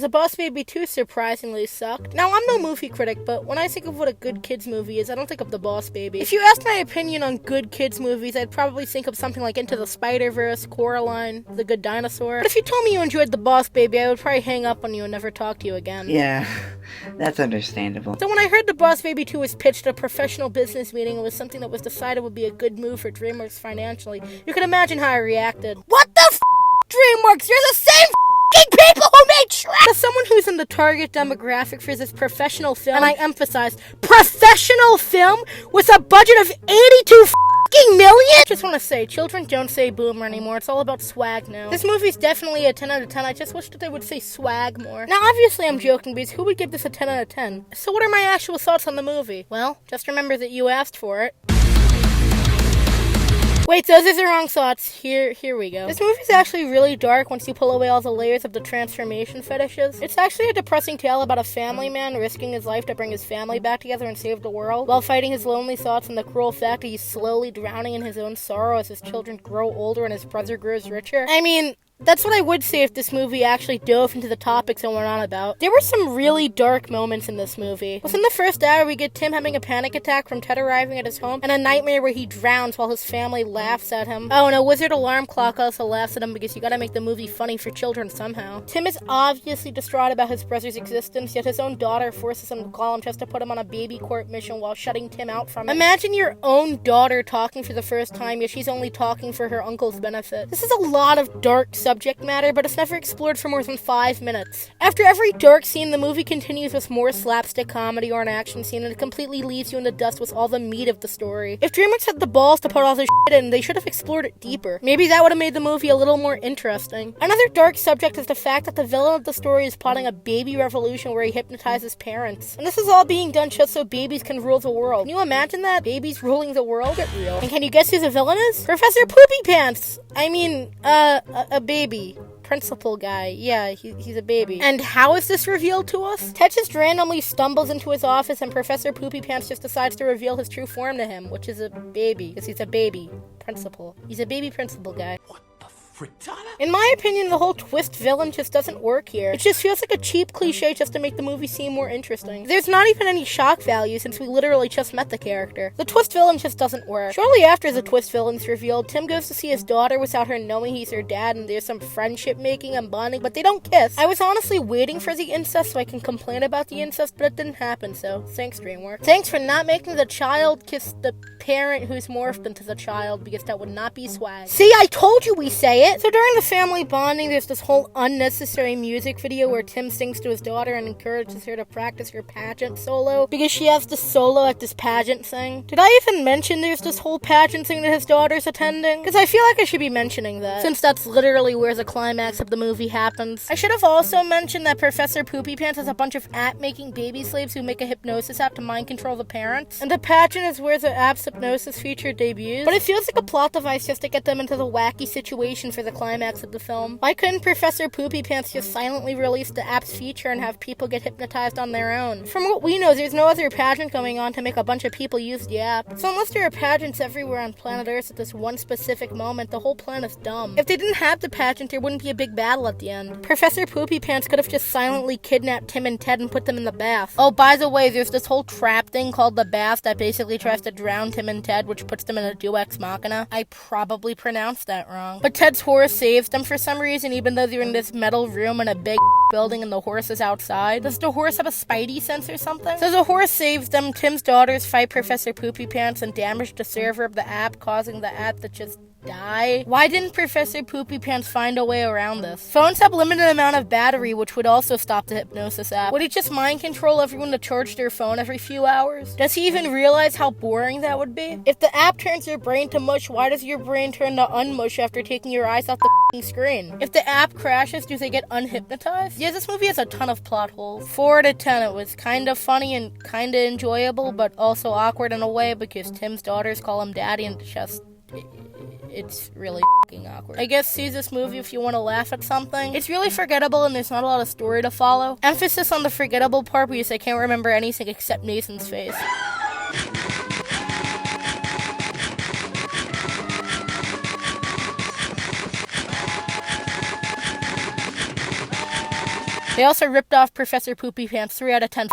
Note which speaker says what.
Speaker 1: The Boss Baby 2 surprisingly sucked. Now, I'm no movie critic, but when I think of what a good kids movie is, I don't think of The Boss Baby. If you asked my opinion on good kids movies, I'd probably think of something like Into the Spider-Verse, Coraline, The Good Dinosaur. But if you told me you enjoyed The Boss Baby, I would probably hang up on you and never talk to you again.
Speaker 2: Yeah, that's understandable.
Speaker 1: So when I heard The Boss Baby 2 was pitched at a professional business meeting, it was something that was decided would be a good move for DreamWorks financially. You can imagine how I reacted. What the f***, DreamWorks? You're the same people who made Shrek! As someone who's in the target demographic for this professional film, and I emphasize, professional film with a budget of 82 million? Just want to say, children don't say boomer anymore. It's all about swag now. This movie's definitely a 10 out of 10. I just wish that they would say swag more. Now, obviously I'm joking because who would give this a 10 out of 10? So what are my actual thoughts on the movie? Well, just remember that you asked for it. Wait, those are the wrong thoughts. Here we go. This movie's actually really dark once you pull away all the layers of the transformation fetishes. It's actually a depressing tale about a family man risking his life to bring his family back together and save the world, while fighting his lonely thoughts and the cruel fact that he's slowly drowning in his own sorrow as his children grow older and his brother grows richer. I mean, that's what I would say if this movie actually dove into the topics I went on about. There were some really dark moments in this movie. Within the first hour, we get Tim having a panic attack from Ted arriving at his home, and a nightmare where he drowns while his family laughs at him. Oh, and a wizard alarm clock also laughs at him because you gotta make the movie funny for children somehow. Tim is obviously distraught about his brother's existence, yet his own daughter forces him to call him just to put him on a baby court mission while shutting Tim out from it. Imagine your own daughter talking for the first time, yet she's only talking for her uncle's benefit. This is a lot of dark subject matter, but it's never explored for more than 5 minutes. After every dark scene, the movie continues with more slapstick comedy or an action scene, and it completely leaves you in the dust with all the meat of the story. If DreamWorks had the balls to put all this shit in, they should have explored it deeper. Maybe that would have made the movie a little more interesting. Another dark subject is the fact that the villain of the story is plotting a baby revolution where he hypnotizes parents. And this is all being done just so babies can rule the world. Can you imagine that? Babies ruling the world? Get real. And can you guess who the villain is? Professor Poopy Pants! I mean, a baby. Principal guy. Yeah, he's a baby. And how is this revealed to us? Ted just randomly stumbles into his office and Professor Poopy Pants just decides to reveal his true form to him, which is a baby. Because he's a baby. Principal. He's a baby principal guy.
Speaker 3: What the frittata?
Speaker 1: In my opinion, the whole twist villain just doesn't work here. It just feels like a cheap cliche just to make the movie seem more interesting. There's not even any shock value since we literally just met the character. The twist villain just doesn't work. Shortly after the twist villain's revealed, Tim goes to see his daughter without her knowing he's her dad, and there's some friendship making and bonding, but they don't kiss. I was honestly waiting for the incest so I can complain about the incest, but it didn't happen, so thanks, DreamWorks. Thanks for not making the child kiss the parent who's morphed into the child, because that would not be swag. See, I told you we say it! So during the family bonding, there's this whole unnecessary music video where Tim sings to his daughter and encourages her to practice her pageant solo because she has to solo at this pageant thing. Did I even mention there's this whole pageant thing that his daughter's attending? Because I feel like I should be mentioning that, since that's literally where the climax of the movie happens. I should have also mentioned that Professor Poopy Pants has a bunch of app-making baby slaves who make a hypnosis app to mind control the parents, and the pageant is where the app's hypnosis feature debuts. But it feels like a plot device just to get them into the wacky situation for the climax of the film. Why couldn't Professor Poopy Pants just silently release the app's feature and have people get hypnotized on their own? From what we know, there's no other pageant going on to make a bunch of people use the app. So unless there are pageants everywhere on planet Earth at this one specific moment, the whole planet's dumb. If they didn't have the pageant, there wouldn't be a big battle at the end. Professor Poopy Pants could have just silently kidnapped Tim and Ted and put them in the bath. Oh, by the way, there's this whole trap thing called the bath that basically tries to drown Tim and Ted, which puts them in a deus ex machina. I probably pronounced that wrong. But Ted's horse saves them for some reason, even though they're in this metal room in a big building and the horse is outside. Does the horse have a spidey sense or something? So the horse saves them. Tim's daughters fight Professor Poopy Pants and damage the server of the app, causing the app to just die. Why didn't Professor Poopy Pants find a way around this? Phones have limited amount of battery, which would also stop the hypnosis app. Would he just mind control everyone to charge their phone every few hours? Does he even realize how boring that would be? If the app turns your brain to mush, why does your brain turn to unmush after taking your eyes off the screen? If the app crashes, do they get unhypnotized? Yeah, this movie has a ton of plot holes. 4 out of 10. It was kind of funny and kind of enjoyable, but also awkward in a way because Tim's daughters call him daddy and it's really f***ing awkward. I guess see this movie if you want to laugh at something. It's really forgettable and there's not a lot of story to follow. Emphasis on the forgettable part because I can't remember anything except Nathan's face. They also ripped off Professor Poopy Pants 3 out of 10